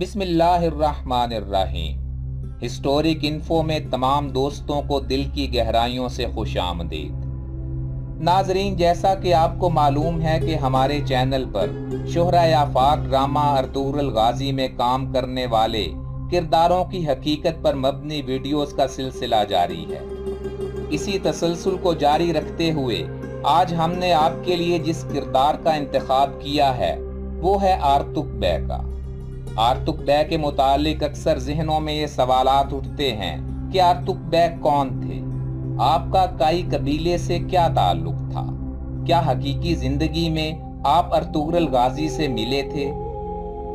बिस्मिल्लाहिर्रहमानिर्रहीम। Historic info में तमाम दोस्तों को दिल की गहराइयों से खुशामदीद। नाजरीन, जैसा कि आपको मालूम है कि हमारे चैनल पर शोहरा-ए-आफाक ड्रामा अर्तुगरुल गाजी में काम करने वाले किरदारों की हकीकत पर मबनी वीडियोस का सिलसिला जारी है। इसी तसलसल को जारी रखते हुए आज हमने आपके लिए जिस किरदार का इंतखाब किया है वो है आर्तुक बै का। आर्तुक बै के मुतालिक अक्सर जहनों में ये सवालात उठते हैं कि आर्तुक बै कौन थे, आपका काई कबीले से क्या ताल्लुक था, क्या हकीकी जिंदगी में आप अर्तुगरुल गाजी से मिले थे,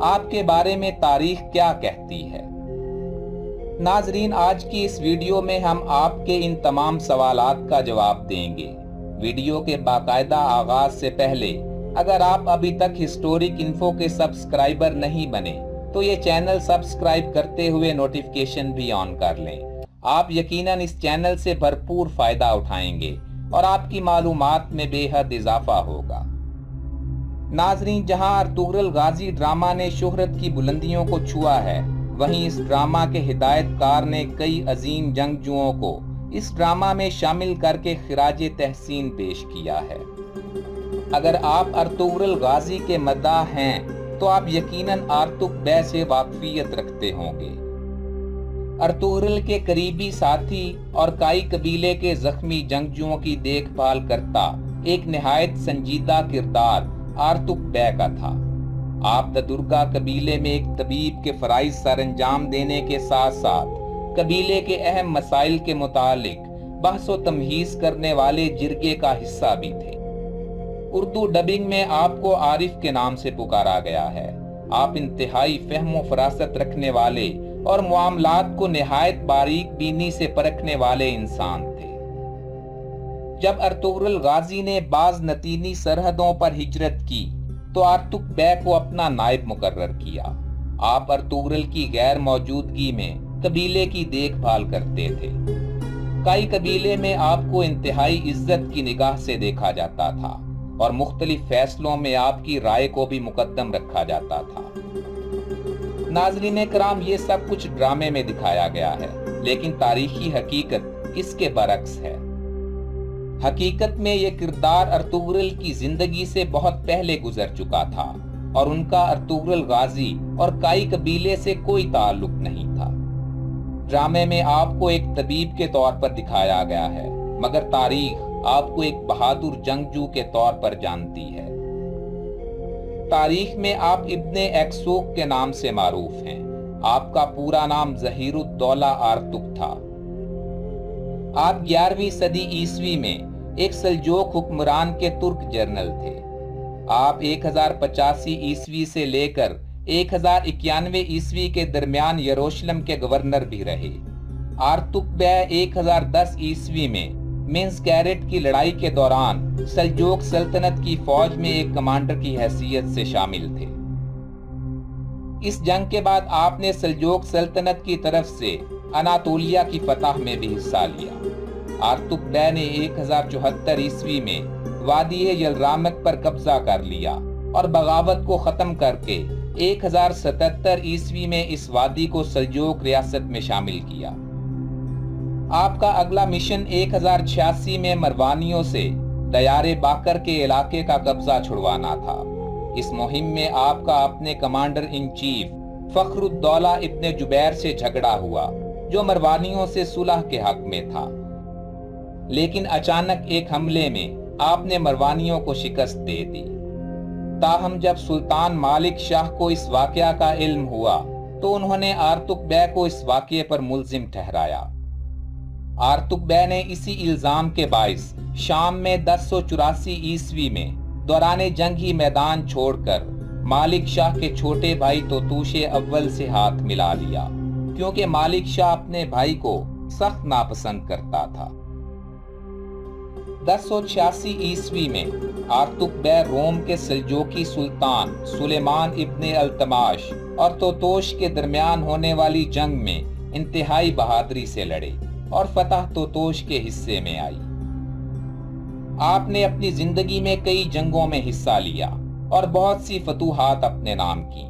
आपके बारे में तारीख क्या कहती है। नाजरीन, आज की इस वीडियो में हम आपके इन तमाम सवालात का जवाब देंगे। वीडियो के बाकायदा आगाज से पहले अगर आप अभी तक हिस्टोरिक इन्फो के सब्सक्राइबर नहीं बने तो ये चैनल सब्सक्राइब करते हुए नोटिफिकेशन भी ऑन कर लें। आप यकीनन इस चैनल से भरपूर फायदा उठाएंगे और आपकी मालूमात में बेहद इजाफा होगा। नाजरीन, जहां अर्तुगरुल गाजी ड्रामा ने शोहरत की बुलंदियों को छुआ है, वहीं इस ड्रामा के हिदायतकार ने कई अजीम जंगजुओं को इस ड्रामा में शामिल करके खिराजे तहसीन पेश किया है। अगर आप अर्तुगरुल गाजी के मद्दाह हैं तो आप यकीनन आर्तुक बै से वाकफियत रखते होंगे। अर्तुगरुल के करीबी साथी और काई कबीले के जख्मी जंगजुओं की देखभाल करता एक निहायत संजीदा किरदार आर्तुक बै का था। आप दुर्गा कबीले में एक तबीब के फराइज सरअंजाम देने के साथ साथ कबीले के अहम मसाइल के मुतालिक बहस व तमहीज करने वाले जिरगे का हिस्सा भी थे। उर्दू डबिंग में आपको आरिफ के नाम से पुकारा गया है। आप इंतहाई फहम फरासत रखने वाले और मामलात को निहायत बारीक बीनी से परखने वाले इंसान थे। जब अर्तुगरुल गाजी ने बाज नतीनी सरहदों पर हिजरत की तो आर्तुक बै को अपना नायब मुकर्रर किया। आप अर्तुगरुल की गैर मौजूदगी में कबीले की देखभाल करते थे। काई कबीले में आपको इंतहाई इज्जत की निगाह से देखा जाता था और मुख्तलिफ फैसलों में आपकी राय को भी मुकद्दम रखा जाता था। नाज़रीन कराम, ये सब कुछ ड्रामे में दिखाया गया है, लेकिन तारीखी हकीकत इसके बरक्स है। हकीकत में ये किरदार अर्तुगरुल की जिंदगी से बहुत पहले गुजर चुका था और उनका अर्तुगरुल गाजी और काई कबीले से कोई ताल्लुक नहीं था। ड्रामे में आपको एक तबीब के तौर पर दिखाया गया है, मगर तारीख आपको एक बहादुर जंगजू के तौर पर जानती है। तारीख में आप इब्ने एक्सोक के नाम से मारूफ हैं। आपका पूरा नाम ज़हीरुद्दौला आर्तुक था। आप 11वीं सदी ईस्वी में एक सल्जोक हुक्मरान के तुर्क जनरल थे। आप 1085 ईस्वी से लेकर 1091 ईस्वी के दरमियान यरूशलेम के गवर्नर भी रहे। आर्तुक बै 1010 ईस्वी में मिन्स कैरेट की लड़ाई के दौरान सल्जोक सल्तनत की फौज में एक कमांडर की हैसियत से शामिल थे। इस जंग के बाद आपने सल्जोक सल्तनत की तरफ से अनातोलिया की फतह में भी हिस्सा लिया। आर्तुक बै ने 1074 ईस्वी में वादी यलरामक पर कब्जा कर लिया और बगावत को खत्म करके 1077 ईस्वी में इस वादी को सल्जोक रियासत में शामिल किया। आपका अगला मिशन 1086 में मरवानियों से दयारे बाकर के इलाके का कब्जा छुड़वाना था। इस मुहिम में आपका अपने कमांडर इन चीफ फखरुद्दौला इब्ने जुबैर से झगड़ा हुआ, जो मरवानियों से सुलह के हक में था। लेकिन अचानक एक हमले में आपने मरवानियों को शिकस्त दे दी। ताहम जब सुल्तान मालिक शाह को इस वाकया का इल्म हुआ तो उन्होंने आर्तुक बै को इस वाकये पर मुल्जिम ठहराया। आर्तुक बै ने इसी इल्जाम के बाइस शाम में 1084 ईस्वी में दौराने जंग ही मैदान छोड़कर मालिक शाह के छोटे भाई तोतूशे अव्वल से हाथ मिला लिया, क्योंकि मालिक शाह अपने भाई को सख्त नापसंद करता था। 1086 ईस्वी में आर्तुक बै रोम के सल्जोकी सुल्तान सुलेमान इब्ने अल्तमाश और तोतोश के दरमियान होने वाली जंग में इंतहाई बहादुरी से लड़े और फतह तोतोश के हिस्से में आई। आपने अपनी जिंदगी में कई जंगों में हिस्सा लिया और बहुत सी फतूहात अपने नाम की।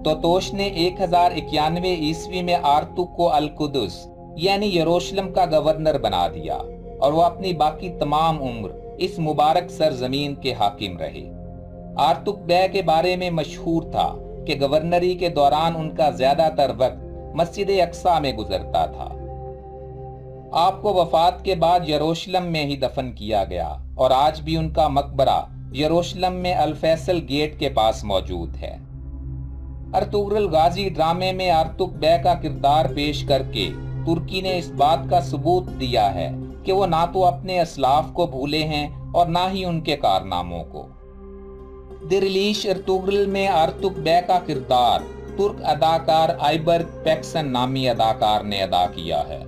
तोतोश ने 1091 ईस्वी में आर्तुक को अल-कुदस यानी यरूशलेम का गवर्नर बना दिया और वो अपनी बाकी तमाम उम्र इस मुबारक सरजमीन के हाकिम रहे। आर्तुक बे के बारे में मशहूर था कि गवर्नरी के दौरान उनका ज्यादातर वक्त मस्जिद अक्सा में गुजरता था। आपको वफात के बाद यरूशलेम में ही दफन किया गया और आज भी उनका मकबरा यरूशलेम में अल फैसल गेट के पास मौजूद है। अर्तुगरुल गाजी ड्रामे में आर्तुक बे का किरदार पेश करके तुर्की ने इस बात का सबूत दिया है कि वो ना तो अपने असलाफ को भूले हैं और ना ही उनके कारनामों को। दिरलीश अर्तुगरुल में आर्तुक बे का किरदार तुर्क अदाकार आइबर्ग पैक्सन नामी अदाकार ने अदा किया है।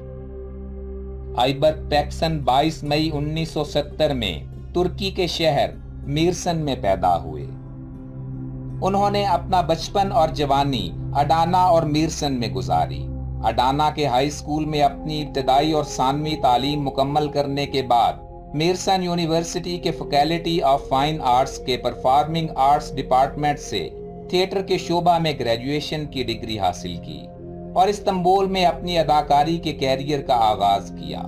आइबर्ग पैक्सन 22 मई 1970 में तुर्की के शहर मीरसन में पैदा हुए। उन्होंने अपना बचपन और जवानी अडाना और मीरसन में गुजारी। अडाना के हाई स्कूल में अपनी इब्तदाई और सानवी तालीम मुकम्मल करने के बाद मीरसन यूनिवर्सिटी के फैकल्टी ऑफ फाइन आर्ट्स के परफॉर्मिंग आर्ट्स डिपार्टमेंट से थिएटर के शोबा में ग्रेजुएशन की डिग्री हासिल की और इस्तांबुल में अपनी अदाकारी के कैरियर का आगाज किया।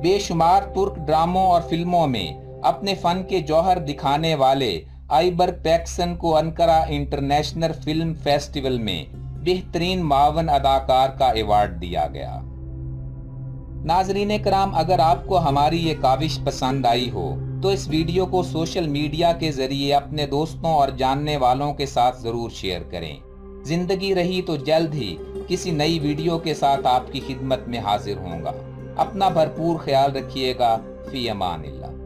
बेशुमार तुर्क ड्रामों और फिल्मों में अपने फन के जौहर दिखाने वाले आइबर्ग पैक्सन को अंकारा इंटरनेशनल फिल्म फेस्टिवल में बेहतरीन मावन अदाकार का अवार्ड दिया गया। नाजरीन कराम, अगर आपको हमारी ये काविश पसंद आई हो तो इस वीडियो को सोशल मीडिया के जरिए अपने दोस्तों और जानने वालों के साथ जरूर शेयर करें। जिंदगी रही तो जल्द ही किसी नई वीडियो के साथ आपकी खिदमत में हाजिर होऊंगा। अपना भरपूर ख्याल रखिएगा। फी अमानिल्लाह।